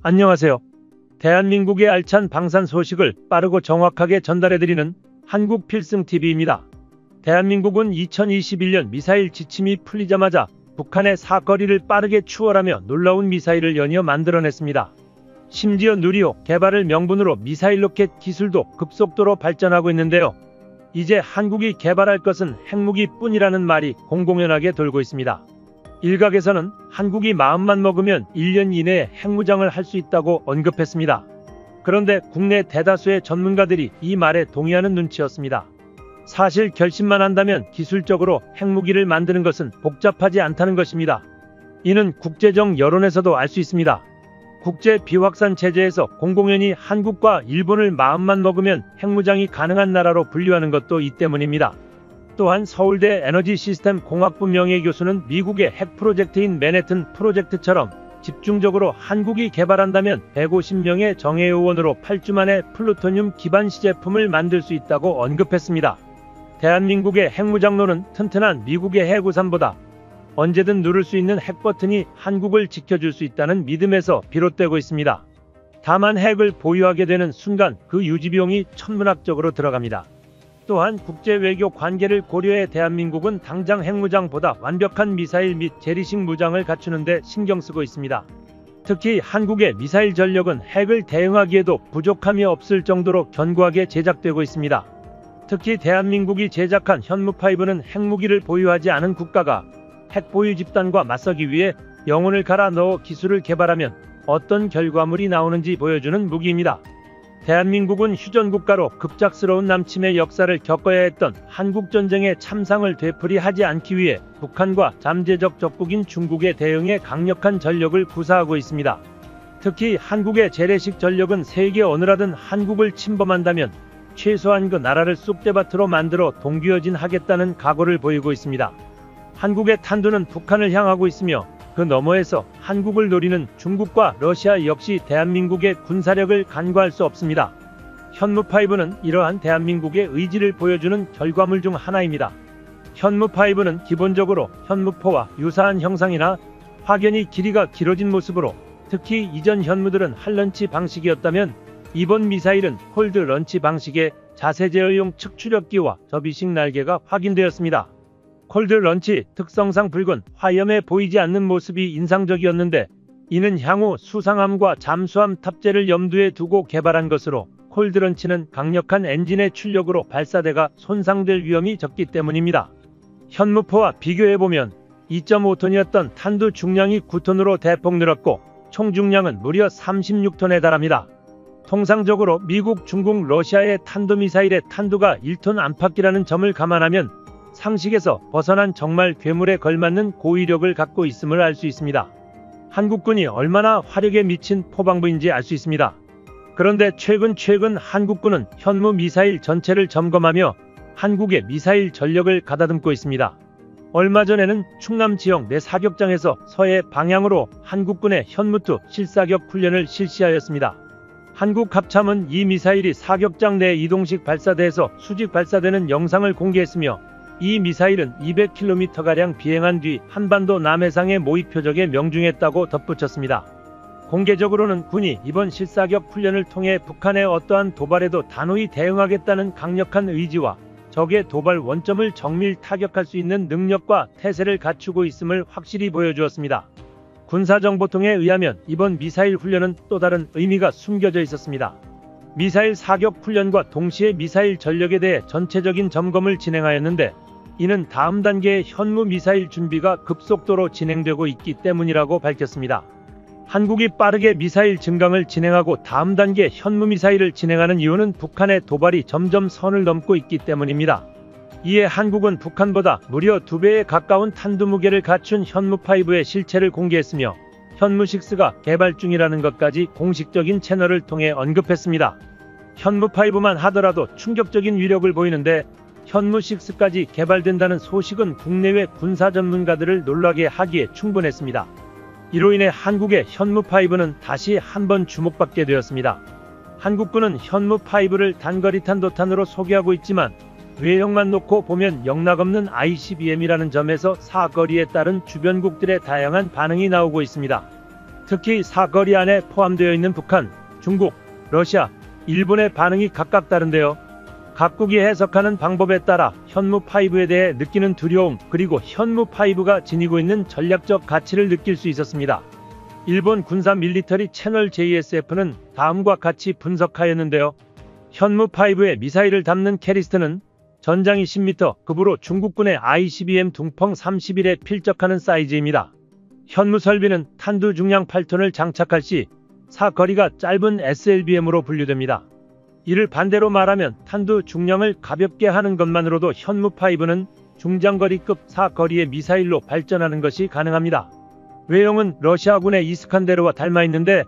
안녕하세요. 대한민국의 알찬 방산 소식을 빠르고 정확하게 전달해드리는 한국필승TV입니다. 대한민국은 2021년 미사일 지침이 풀리자마자 북한의 사거리를 빠르게 추월하며 놀라운 미사일을 연이어 만들어냈습니다. 심지어 누리호 개발을 명분으로 미사일 로켓 기술도 급속도로 발전하고 있는데요. 이제 한국이 개발할 것은 핵무기뿐이라는 말이 공공연하게 돌고 있습니다. 일각에서는 한국이 마음만 먹으면 1년 이내에 핵무장을 할 수 있다고 언급했습니다. 그런데 국내 대다수의 전문가들이 이 말에 동의하는 눈치였습니다. 사실 결심만 한다면 기술적으로 핵무기를 만드는 것은 복잡하지 않다는 것입니다. 이는 국제적 여론에서도 알 수 있습니다. 국제 비확산 체제에서 공공연히 한국과 일본을 마음만 먹으면 핵무장이 가능한 나라로 분류하는 것도 이 때문입니다. 또한 서울대 에너지 시스템 공학부 명예교수는 미국의 핵 프로젝트인 맨해튼 프로젝트처럼 집중적으로 한국이 개발한다면 150명의 정예요원으로 8주 만에 플루토늄 기반 시제품을 만들 수 있다고 언급했습니다. 대한민국의 핵무장론은 튼튼한 미국의 핵우산보다 언제든 누를 수 있는 핵버튼이 한국을 지켜줄 수 있다는 믿음에서 비롯되고 있습니다. 다만 핵을 보유하게 되는 순간 그 유지비용이 천문학적으로 들어갑니다. 또한 국제외교 관계를 고려해 대한민국은 당장 핵무장보다 완벽한 미사일 및 재리식 무장을 갖추는 데 신경 쓰고 있습니다. 특히 한국의 미사일 전력은 핵을 대응하기에도 부족함이 없을 정도로 견고하게 제작되고 있습니다. 특히 대한민국이 제작한 현무5는 핵무기를 보유하지 않은 국가가 핵 보유 집단과 맞서기 위해 영혼을 갈아 넣어 기술을 개발하면 어떤 결과물이 나오는지 보여주는 무기입니다. 대한민국은 휴전국가로 급작스러운 남침의 역사를 겪어야 했던 한국전쟁의 참상을 되풀이하지 않기 위해 북한과 잠재적 적국인 중국에 대응해 강력한 전력을 구사하고 있습니다. 특히 한국의 재래식 전력은 세계 어느라든 한국을 침범한다면 최소한 그 나라를 쑥대밭으로 만들어 동기어진하겠다는 각오를 보이고 있습니다. 한국의 탄두는 북한을 향하고 있으며 그 너머에서 한국을 노리는 중국과 러시아 역시 대한민국의 군사력을 간과할 수 없습니다. 현무5는 이러한 대한민국의 의지를 보여주는 결과물 중 하나입니다. 현무5는 기본적으로 현무4와 유사한 형상이나 확연히 길이가 길어진 모습으로, 특히 이전 현무들은 할런치 방식이었다면 이번 미사일은 홀드 런치 방식의 자세 제어용 측추력기와 접이식 날개가 확인되었습니다. 콜드 런치 특성상 붉은 화염에 보이지 않는 모습이 인상적이었는데, 이는 향후 수상함과 잠수함 탑재를 염두에 두고 개발한 것으로, 콜드 런치는 강력한 엔진의 출력으로 발사대가 손상될 위험이 적기 때문입니다. 현무4와 비교해보면 2.5톤이었던 탄두 중량이 9톤으로 대폭 늘었고 총 중량은 무려 36톤에 달합니다. 통상적으로 미국, 중국, 러시아의 탄도미사일의 탄두가 1톤 안팎이라는 점을 감안하면 상식에서 벗어난 정말 괴물에 걸맞는 고위력을 갖고 있음을 알 수 있습니다. 한국군이 얼마나 화력에 미친 포방부인지 알 수 있습니다. 그런데 최근 한국군은 현무 미사일 전체를 점검하며 한국의 미사일 전력을 가다듬고 있습니다. 얼마 전에는 충남 지역 내 사격장에서 서해 방향으로 한국군의 현무2 실사격 훈련을 실시하였습니다. 한국 합참은 이 미사일이 사격장 내 이동식 발사대에서 수직 발사되는 영상을 공개했으며, 이 미사일은 200km가량 비행한 뒤 한반도 남해상의 모의 표적에 명중했다고 덧붙였습니다. 공개적으로는 군이 이번 실사격 훈련을 통해 북한의 어떠한 도발에도 단호히 대응하겠다는 강력한 의지와 적의 도발 원점을 정밀 타격할 수 있는 능력과 태세를 갖추고 있음을 확실히 보여주었습니다. 군사정보통에 의하면 이번 미사일 훈련은 또 다른 의미가 숨겨져 있었습니다. 미사일 사격 훈련과 동시에 미사일 전력에 대해 전체적인 점검을 진행하였는데, 이는 다음 단계의 현무 미사일 준비가 급속도로 진행되고 있기 때문이라고 밝혔습니다. 한국이 빠르게 미사일 증강을 진행하고 다음 단계 현무 미사일을 진행하는 이유는 북한의 도발이 점점 선을 넘고 있기 때문입니다. 이에 한국은 북한보다 무려 2배에 가까운 탄두 무게를 갖춘 현무5의 실체를 공개했으며, 현무6가 개발 중이라는 것까지 공식적인 채널을 통해 언급했습니다. 현무5만 하더라도 충격적인 위력을 보이는데, 현무6까지 개발된다는 소식은 국내외 군사 전문가들을 놀라게 하기에 충분했습니다. 이로 인해 한국의 현무5는 다시 한번 주목받게 되었습니다. 한국군은 현무5를 단거리 탄도탄으로 소개하고 있지만 외형만 놓고 보면 영락없는 ICBM이라는 점에서 사거리에 따른 주변국들의 다양한 반응이 나오고 있습니다. 특히 사거리 안에 포함되어 있는 북한, 중국, 러시아, 일본의 반응이 각각 다른데요. 각국이 해석하는 방법에 따라 현무5에 대해 느끼는 두려움, 그리고 현무5가 지니고 있는 전략적 가치를 느낄 수 있었습니다. 일본 군사 밀리터리 채널 JSF는 다음과 같이 분석하였는데요. 현무5의 미사일을 담는 캐리스트는 전장이 10m 급으로 중국군의 ICBM 둥펑 31에 필적하는 사이즈입니다. 현무 설비는 탄두 중량 8톤을 장착할 시 사거리가 짧은 SLBM으로 분류됩니다. 이를 반대로 말하면 탄두 중량을 가볍게 하는 것만으로도 현무5는 중장거리급 사거리의 미사일로 발전하는 것이 가능합니다. 외형은 러시아군의 이스칸데르와 닮아 있는데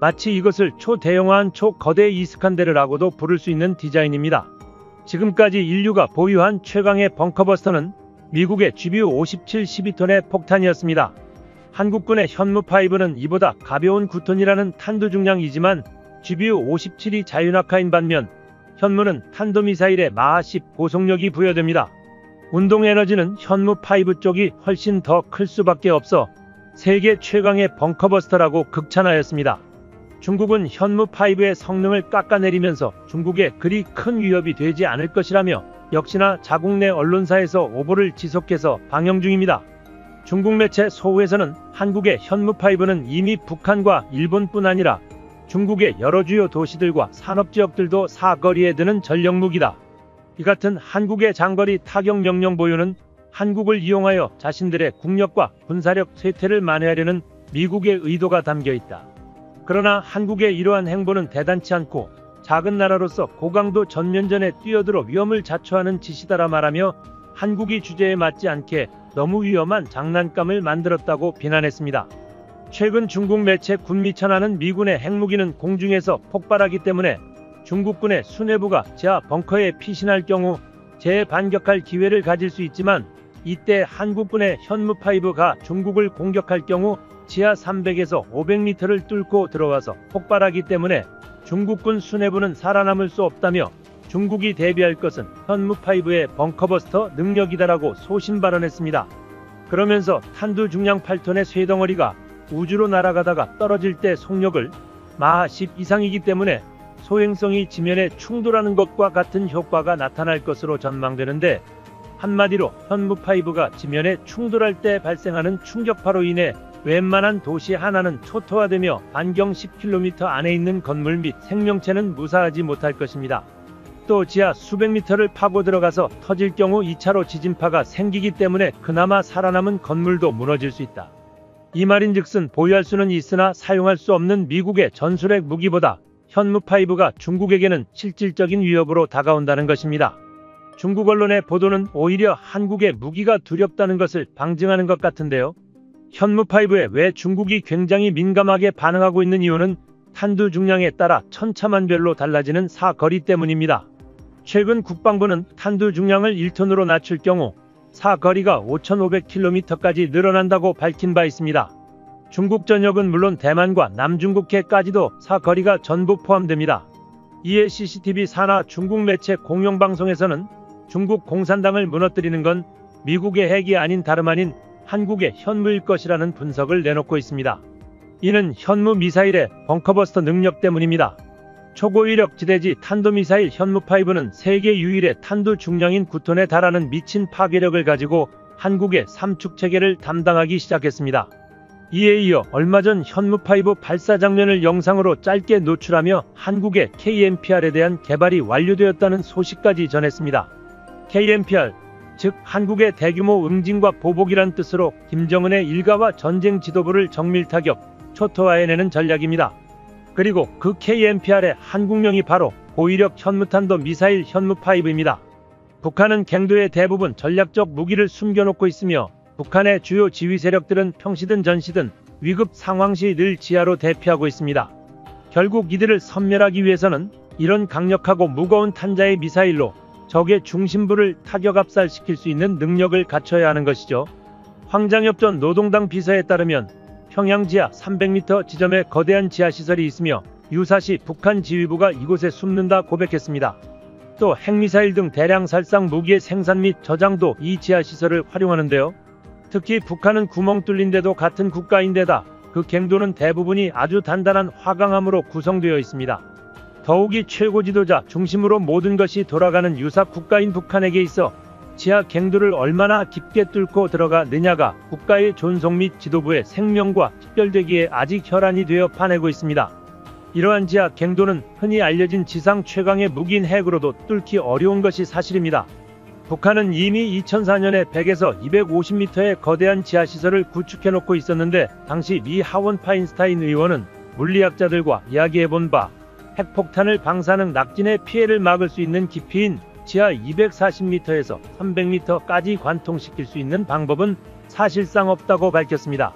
마치 이것을 초대형화한 초거대 이스칸데르라고도 부를 수 있는 디자인입니다. 지금까지 인류가 보유한 최강의 벙커버스터는 미국의 GBU-57 12톤의 폭탄이었습니다. 한국군의 현무5는 이보다 가벼운 9톤이라는 탄두 중량이지만 GBU-57이 자유낙하인 반면 현무는 탄도미사일에 마하 10 고속력이 부여됩니다. 운동에너지는 현무5 쪽이 훨씬 더 클 수밖에 없어 세계 최강의 벙커버스터라고 극찬하였습니다. 중국은 현무5의 성능을 깎아내리면서 중국에 그리 큰 위협이 되지 않을 것이라며 역시나 자국 내 언론사에서 오보를 지속해서 방영 중입니다. 중국 매체 소우에서는 한국의 현무5는 이미 북한과 일본뿐 아니라 중국의 여러 주요 도시들과 산업지역들도 사거리에 드는 전력무기다. 이 같은 한국의 장거리 타격 명령 보유는 한국을 이용하여 자신들의 국력과 군사력 쇠퇴를 만회하려는 미국의 의도가 담겨 있다. 그러나 한국의 이러한 행보는 대단치 않고 작은 나라로서 고강도 전면전에 뛰어들어 위험을 자초하는 짓이다라 말하며 한국이 주제에 맞지 않게 너무 위험한 장난감을 만들었다고 비난했습니다. 최근 중국 매체 군미천하는 미군의 핵무기는 공중에서 폭발하기 때문에 중국군의 수뇌부가 지하 벙커에 피신할 경우 재반격할 기회를 가질 수 있지만 이때 한국군의 현무5가 중국을 공격할 경우 지하 300에서 500m를 뚫고 들어와서 폭발하기 때문에 중국군 수뇌부는 살아남을 수 없다며 중국이 대비할 것은 현무5의 벙커버스터 능력이다라고 소신 발언했습니다. 그러면서 탄두 중량 8톤의 쇠덩어리가 우주로 날아가다가 떨어질 때 속력을 마하 10 이상이기 때문에 소행성이 지면에 충돌하는 것과 같은 효과가 나타날 것으로 전망되는데 한마디로 현무5가 지면에 충돌할 때 발생하는 충격파로 인해 웬만한 도시 하나는 초토화되며 반경 10km 안에 있는 건물 및 생명체는 무사하지 못할 것입니다. 또 지하 수백 미터를 파고 들어가서 터질 경우 2차로 지진파가 생기기 때문에 그나마 살아남은 건물도 무너질 수 있다. 이 말인즉슨 보유할 수는 있으나 사용할 수 없는 미국의 전술핵 무기보다 현무5가 중국에게는 실질적인 위협으로 다가온다는 것입니다. 중국 언론의 보도는 오히려 한국의 무기가 두렵다는 것을 방증하는 것 같은데요. 현무5에 왜 중국이 굉장히 민감하게 반응하고 있는 이유는 탄두 중량에 따라 천차만별로 달라지는 사거리 때문입니다. 최근 국방부는 탄두 중량을 1톤으로 낮출 경우 사거리가 5,500km까지 늘어난다고 밝힌 바 있습니다. 중국 전역은 물론 대만과 남중국해까지도 사거리가 전부 포함됩니다. 이에 CCTV 산하 중국 매체 공영방송에서는 중국 공산당을 무너뜨리는 건 미국의 핵이 아닌 다름 아닌 한국의 현무일 것이라는 분석을 내놓고 있습니다. 이는 현무 미사일의 벙커버스터 능력 때문입니다. 초고위력 지대지 탄도미사일 현무5는 세계 유일의 탄두 중량인 9톤에 달하는 미친 파괴력을 가지고 한국의 삼축체계를 담당하기 시작했습니다. 이에 이어 얼마 전 현무5 발사 장면을 영상으로 짧게 노출하며 한국의 KMPR에 대한 개발이 완료되었다는 소식까지 전했습니다. KMPR, 즉 한국의 대규모 응징과 보복이란 뜻으로 김정은의 일가와 전쟁 지도부를 정밀타격, 초토화해내는 전략입니다. 그리고 그 KMPR의 한국명이 바로 고위력 현무탄도 미사일 현무5입니다. 북한은 갱도의 대부분 전략적 무기를 숨겨놓고 있으며 북한의 주요 지휘 세력들은 평시든 전시든 위급 상황시 늘 지하로 대피하고 있습니다. 결국 이들을 섬멸하기 위해서는 이런 강력하고 무거운 탄자의 미사일로 적의 중심부를 타격 압살시킬 수 있는 능력을 갖춰야 하는 것이죠. 황장엽 전 노동당 비서에 따르면 평양 지하 300m 지점에 거대한 지하시설이 있으며 유사시 북한 지휘부가 이곳에 숨는다 고백했습니다. 또 핵미사일 등 대량 살상 무기의 생산 및 저장도 이 지하시설을 활용하는데요. 특히 북한은 구멍 뚫린 데도 같은 국가인데다 그 갱도는 대부분이 아주 단단한 화강암으로 구성되어 있습니다. 더욱이 최고 지도자 중심으로 모든 것이 돌아가는 유사 국가인 북한에게 있어 지하 갱도를 얼마나 깊게 뚫고 들어가느냐가 국가의 존속 및 지도부의 생명과 직결되기에 아직 혈안이 되어 파내고 있습니다. 이러한 지하 갱도는 흔히 알려진 지상 최강의 무기인 핵으로도 뚫기 어려운 것이 사실입니다. 북한은 이미 2004년에 100에서 250m의 거대한 지하시설을 구축해놓고 있었는데, 당시 미 하원 파인스타인 의원은 물리학자들과 이야기해본 바 핵폭탄을 방사능 낙진의 피해를 막을 수 있는 깊이인 지하 240m에서 300m까지 관통시킬 수 있는 방법은 사실상 없다고 밝혔습니다.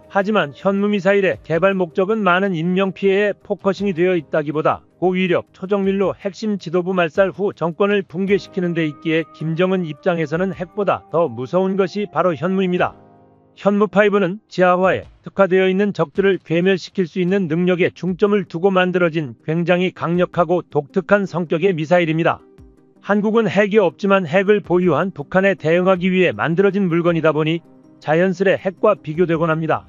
하지만 현무미사일의 개발 목적은 많은 인명피해에 포커싱이 되어 있다기보다 고위력 초정밀로 핵심 지도부 말살 후 정권을 붕괴시키는 데 있기에 김정은 입장에서는 핵보다 더 무서운 것이 바로 현무입니다. 현무5는 지하화에 특화되어 있는 적들을 괴멸시킬 수 있는 능력에 중점을 두고 만들어진 굉장히 강력하고 독특한 성격의 미사일입니다. 한국은 핵이 없지만 핵을 보유한 북한에 대응하기 위해 만들어진 물건이다 보니 자연스레 핵과 비교되곤 합니다.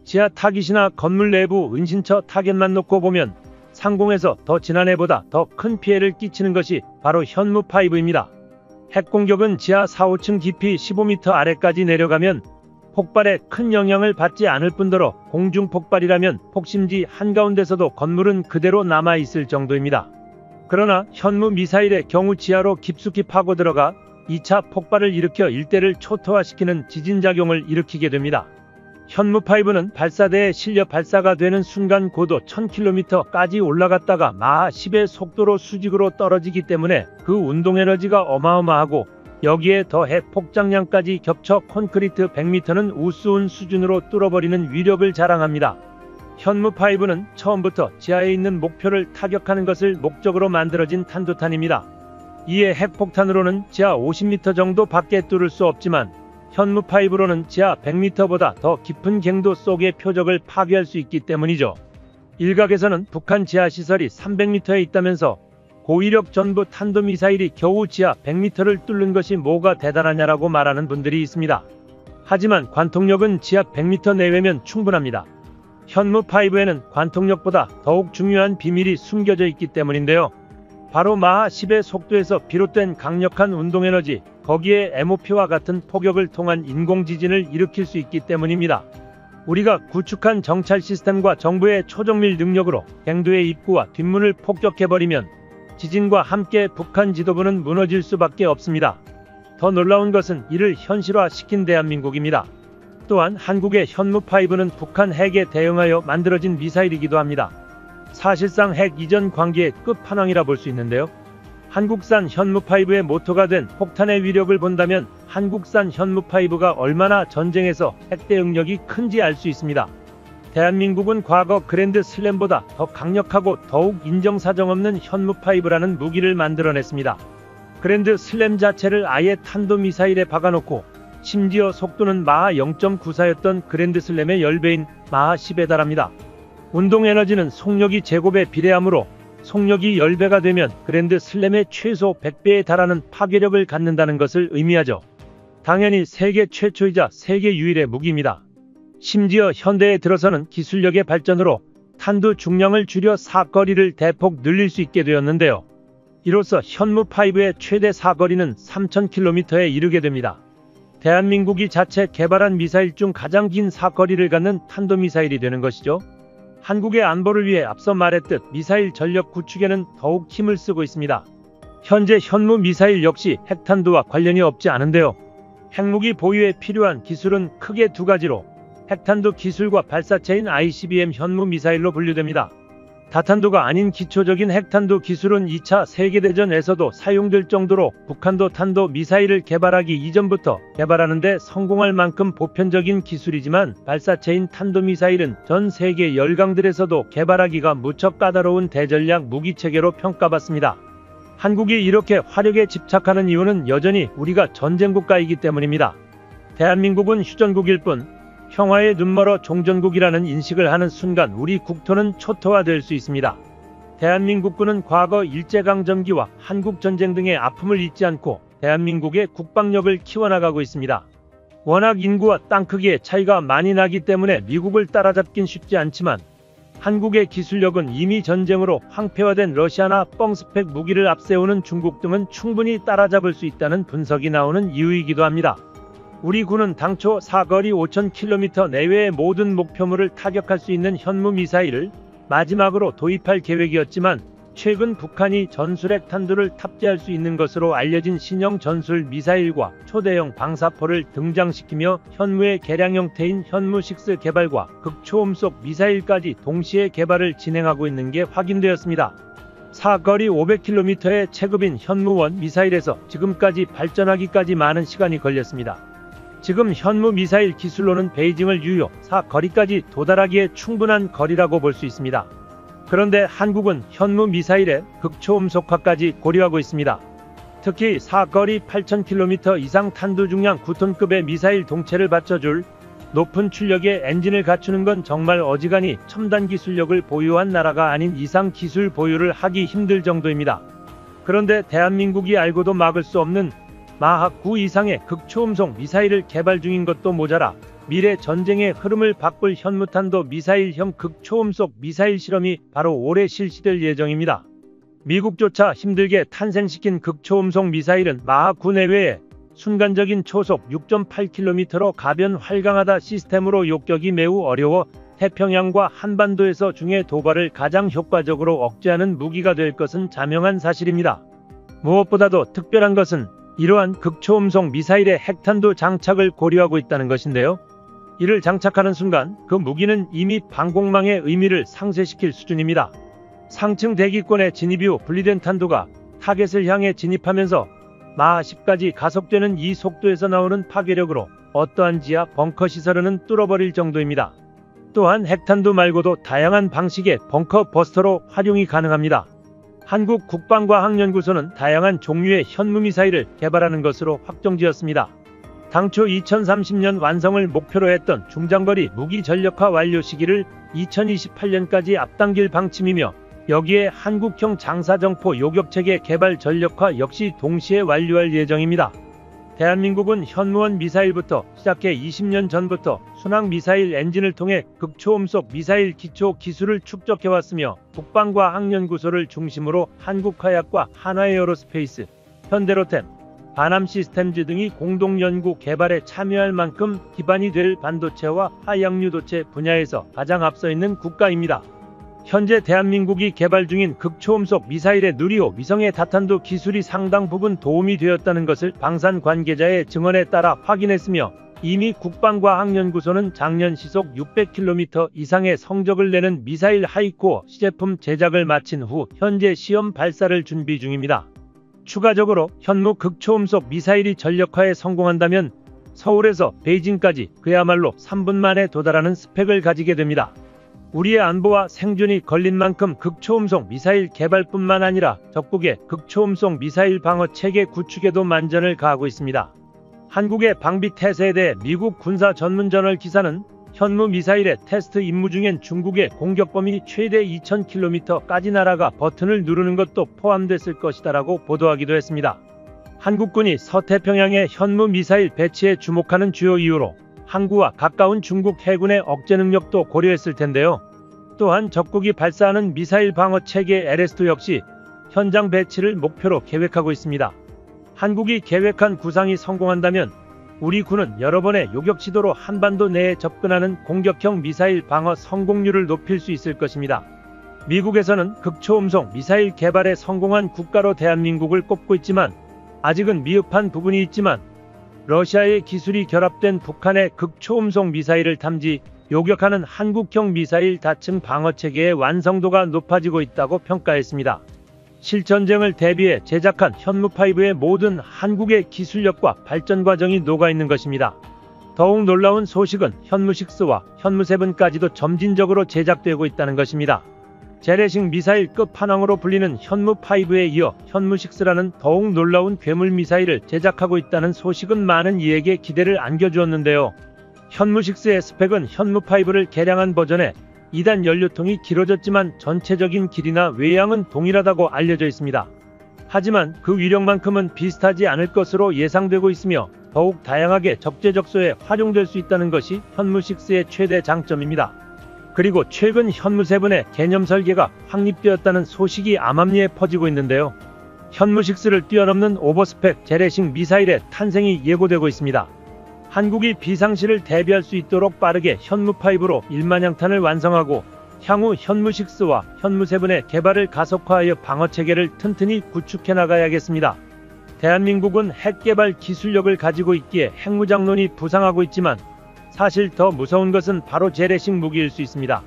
지하 타깃이나 건물 내부 은신처 타겟만 놓고 보면 상공에서 더 지난해보다 더 큰 피해를 끼치는 것이 바로 현무5입니다. 핵 공격은 지하 4, 5층 깊이 15m 아래까지 내려가면 폭발에 큰 영향을 받지 않을 뿐더러 공중 폭발이라면 폭심지 한가운데서도 건물은 그대로 남아있을 정도입니다. 그러나 현무 미사일의 경우 지하로 깊숙이 파고 들어가 2차 폭발을 일으켜 일대를 초토화시키는 지진작용을 일으키게 됩니다. 현무5는 발사대에 실려 발사가 되는 순간 고도 1000km까지 올라갔다가 마하 10의 속도로 수직으로 떨어지기 때문에 그 운동에너지가 어마어마하고, 여기에 더해 폭장량까지 겹쳐 콘크리트 100m는 우스운 수준으로 뚫어버리는 위력을 자랑합니다. 현무5는 처음부터 지하에 있는 목표를 타격하는 것을 목적으로 만들어진 탄도탄입니다. 이에 핵폭탄으로는 지하 50m 정도 밖에 뚫을 수 없지만 현무5로는 지하 100m보다 더 깊은 갱도 속의 표적을 파괴할 수 있기 때문이죠. 일각에서는 북한 지하시설이 300m에 있다면서 고위력 전부 탄도미사일이 겨우 지하 100m를 뚫는 것이 뭐가 대단하냐라고 말하는 분들이 있습니다. 하지만 관통력은 지하 100m 내외면 충분합니다. 현무5에는 관통력보다 더욱 중요한 비밀이 숨겨져 있기 때문인데요. 바로 마하 10의 속도에서 비롯된 강력한 운동에너지, 거기에 MOP와 같은 폭격을 통한 인공지진을 일으킬 수 있기 때문입니다. 우리가 구축한 정찰 시스템과 정부의 초정밀 능력으로 갱도의 입구와 뒷문을 폭격해버리면 지진과 함께 북한 지도부는 무너질 수밖에 없습니다. 더 놀라운 것은 이를 현실화시킨 대한민국입니다. 또한 한국의 현무5는 북한 핵에 대응하여 만들어진 미사일이기도 합니다. 사실상 핵 이전 관계의 끝판왕이라 볼 수 있는데요. 한국산 현무5의 모토가 된 폭탄의 위력을 본다면 한국산 현무5가 얼마나 전쟁에서 핵 대응력이 큰지 알 수 있습니다. 대한민국은 과거 그랜드 슬램보다 더 강력하고 더욱 인정사정 없는 현무5라는 무기를 만들어냈습니다. 그랜드 슬램 자체를 아예 탄도미사일에 박아놓고, 심지어 속도는 마하 0.94였던 그랜드 슬램의 10배인 마하 10에 달합니다. 운동에너지는 속력이 제곱에 비례하므로 속력이 10배가 되면 그랜드 슬램의 최소 100배에 달하는 파괴력을 갖는다는 것을 의미하죠. 당연히 세계 최초이자 세계 유일의 무기입니다. 심지어 현대에 들어서는 기술력의 발전으로 탄두 중량을 줄여 사거리를 대폭 늘릴 수 있게 되었는데요. 이로써 현무5의 최대 사거리는 3000km에 이르게 됩니다. 대한민국이 자체 개발한 미사일 중 가장 긴 사거리를 갖는 탄도미사일이 되는 것이죠. 한국의 안보를 위해 앞서 말했듯 미사일 전력 구축에는 더욱 힘을 쓰고 있습니다. 현재 현무 미사일 역시 핵탄두와 관련이 없지 않은데요. 핵무기 보유에 필요한 기술은 크게 두 가지로 핵탄두 기술과 발사체인 ICBM 현무 미사일로 분류됩니다. 다탄두가 아닌 기초적인 핵탄두 기술은 2차 세계대전에서도 사용될 정도로 북한도 탄도 미사일을 개발하기 이전부터 개발하는 데 성공할 만큼 보편적인 기술이지만, 발사체인 탄도미사일은 전 세계 열강들에서도 개발하기가 무척 까다로운 대전략 무기체계로 평가받습니다. 한국이 이렇게 화력에 집착하는 이유는 여전히 우리가 전쟁국가이기 때문입니다. 대한민국은 휴전국일 뿐 평화에 눈멀어 종전국이라는 인식을 하는 순간 우리 국토는 초토화될 수 있습니다. 대한민국군은 과거 일제강점기와 한국전쟁 등의 아픔을 잊지 않고 대한민국의 국방력을 키워나가고 있습니다. 워낙 인구와 땅 크기의 차이가 많이 나기 때문에 미국을 따라잡긴 쉽지 않지만 한국의 기술력은 이미 전쟁으로 황폐화된 러시아나 뻥스펙 무기를 앞세우는 중국 등은 충분히 따라잡을 수 있다는 분석이 나오는 이유이기도 합니다. 우리 군은 당초 사거리 5,000km 내외의 모든 목표물을 타격할 수 있는 현무 미사일을 마지막으로 도입할 계획이었지만 최근 북한이 전술핵 탄두를 탑재할 수 있는 것으로 알려진 신형 전술 미사일과 초대형 방사포를 등장시키며 현무의 개량 형태인 현무6 개발과 극초음속 미사일까지 동시에 개발을 진행하고 있는 게 확인되었습니다. 사거리 500km의 체급인 현무1 미사일에서 지금까지 발전하기까지 많은 시간이 걸렸습니다. 지금 현무 미사일 기술로는 베이징을 유효 사거리까지 도달하기에 충분한 거리라고 볼 수 있습니다. 그런데 한국은 현무 미사일의 극초음속화까지 고려하고 있습니다. 특히 사거리 8,000km 이상 탄두 중량 9톤급의 미사일 동체를 받쳐줄 높은 출력의 엔진을 갖추는 건 정말 어지간히 첨단 기술력을 보유한 나라가 아닌 이상 기술 보유를 하기 힘들 정도입니다. 그런데 대한민국이 알고도 막을 수 없는 마학 9 이상의 극초음속 미사일을 개발 중인 것도 모자라 미래 전쟁의 흐름을 바꿀 현무탄도 미사일형 극초음속 미사일 실험이 바로 올해 실시될 예정입니다. 미국조차 힘들게 탄생시킨 극초음속 미사일은 마학 9 내외에 순간적인 초속 6.8km로 가변 활강하다 시스템으로 욕격이 매우 어려워 태평양과 한반도에서 중해 도발을 가장 효과적으로 억제하는 무기가 될 것은 자명한 사실입니다. 무엇보다도 특별한 것은 이러한 극초음속 미사일의 핵탄두 장착을 고려하고 있다는 것인데요. 이를 장착하는 순간 그 무기는 이미 방공망의 의미를 상쇄시킬 수준입니다. 상층 대기권의 진입 이후 분리된 탄두가 타겟을 향해 진입하면서 마하 10까지 가속되는 이 속도에서 나오는 파괴력으로 어떠한 지하 벙커 시설은 뚫어버릴 정도입니다. 또한 핵탄두 말고도 다양한 방식의 벙커 버스터로 활용이 가능합니다. 한국 국방과학연구소는 다양한 종류의 현무미사일을 개발하는 것으로 확정지었습니다. 당초 2030년 완성을 목표로 했던 중장거리 무기 전력화 완료 시기를 2028년까지 앞당길 방침이며 여기에 한국형 장사정포 요격체계 개발 전력화 역시 동시에 완료할 예정입니다. 대한민국은 현무원 미사일부터 시작해 20년 전부터 순항미사일 엔진을 통해 극초음속 미사일 기초 기술을 축적해왔으며 국방과학연구소를 중심으로 한국화약과 한화에어로스페이스, 현대로템, 바남시스템즈 등이 공동 연구 개발에 참여할 만큼 기반이 될 반도체와 화약류도체 분야에서 가장 앞서 있는 국가입니다. 현재 대한민국이 개발 중인 극초음속 미사일의 누리호 위성의 다탄두 기술이 상당 부분 도움이 되었다는 것을 방산 관계자의 증언에 따라 확인했으며 이미 국방과학연구소는 작년 시속 600km 이상의 성적을 내는 미사일 하이코어 시제품 제작을 마친 후 현재 시험 발사를 준비 중입니다. 추가적으로 현무 극초음속 미사일이 전력화에 성공한다면 서울에서 베이징까지 그야말로 3분 만에 도달하는 스펙을 가지게 됩니다. 우리의 안보와 생존이 걸린 만큼 극초음속 미사일 개발뿐만 아니라 적국의 극초음속 미사일 방어 체계 구축에도 만전을 가하고 있습니다. 한국의 방비 태세에 대해 미국 군사 전문 저널 기사는 현무 미사일의 테스트 임무 중엔 중국의 공격 범위 최대 2,000km까지 날아가 버튼을 누르는 것도 포함됐을 것이다라고 보도하기도 했습니다. 한국군이 서태평양의 현무 미사일 배치에 주목하는 주요 이유로 항구와 가까운 중국 해군의 억제 능력도 고려했을 텐데요. 또한 적국이 발사하는 미사일 방어 체계 LS2 역시 현장 배치를 목표로 계획하고 있습니다. 한국이 계획한 구상이 성공한다면 우리 군은 여러 번의 요격 시도로 한반도 내에 접근하는 공격형 미사일 방어 성공률을 높일 수 있을 것입니다. 미국에서는 극초음속 미사일 개발에 성공한 국가로 대한민국을 꼽고 있지만 아직은 미흡한 부분이 있지만 러시아의 기술이 결합된 북한의 극초음속 미사일을 탐지, 요격하는 한국형 미사일 다층 방어체계의 완성도가 높아지고 있다고 평가했습니다. 실전쟁을 대비해 제작한 현무5의 모든 한국의 기술력과 발전 과정이 녹아있는 것입니다. 더욱 놀라운 소식은 현무6와 현무7까지도 점진적으로 제작되고 있다는 것입니다. 재래식 미사일 끝판왕으로 불리는 현무5에 이어 현무6라는 더욱 놀라운 괴물 미사일을 제작하고 있다는 소식은 많은 이에게 기대를 안겨주었는데요. 현무6의 스펙은 현무5를 개량한 버전에 2단 연료통이 길어졌지만 전체적인 길이나 외양은 동일하다고 알려져 있습니다. 하지만 그 위력만큼은 비슷하지 않을 것으로 예상되고 있으며 더욱 다양하게 적재적소에 활용될 수 있다는 것이 현무6의 최대 장점입니다. 그리고 최근 현무7의 개념 설계가 확립되었다는 소식이 암암리에 퍼지고 있는데요. 현무6를 뛰어넘는 오버스펙 재래식 미사일의 탄생이 예고되고 있습니다. 한국이 비상시를 대비할 수 있도록 빠르게 현무5로 1만형탄을 완성하고 향후 현무6와 현무7의 개발을 가속화하여 방어체계를 튼튼히 구축해 나가야겠습니다. 대한민국은 핵개발 기술력을 가지고 있기에 핵무장론이 부상하고 있지만 사실 더 무서운 것은 바로 재래식 무기일 수 있습니다.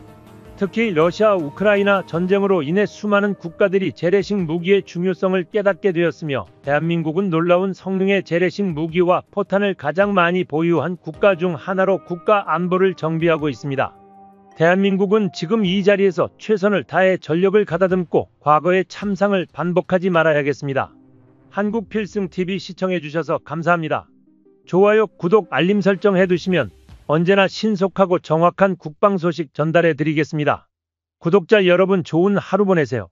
특히 러시아 우크라이나 전쟁으로 인해 수많은 국가들이 재래식 무기의 중요성을 깨닫게 되었으며 대한민국은 놀라운 성능의 재래식 무기와 포탄을 가장 많이 보유한 국가 중 하나로 국가 안보를 정비하고 있습니다. 대한민국은 지금 이 자리에서 최선을 다해 전력을 가다듬고 과거의 참상을 반복하지 말아야겠습니다. 한국필승TV 시청해주셔서 감사합니다. 좋아요, 구독, 알림 설정 해두시면 언제나 신속하고 정확한 국방 소식 전달해 드리겠습니다. 구독자 여러분 좋은 하루 보내세요.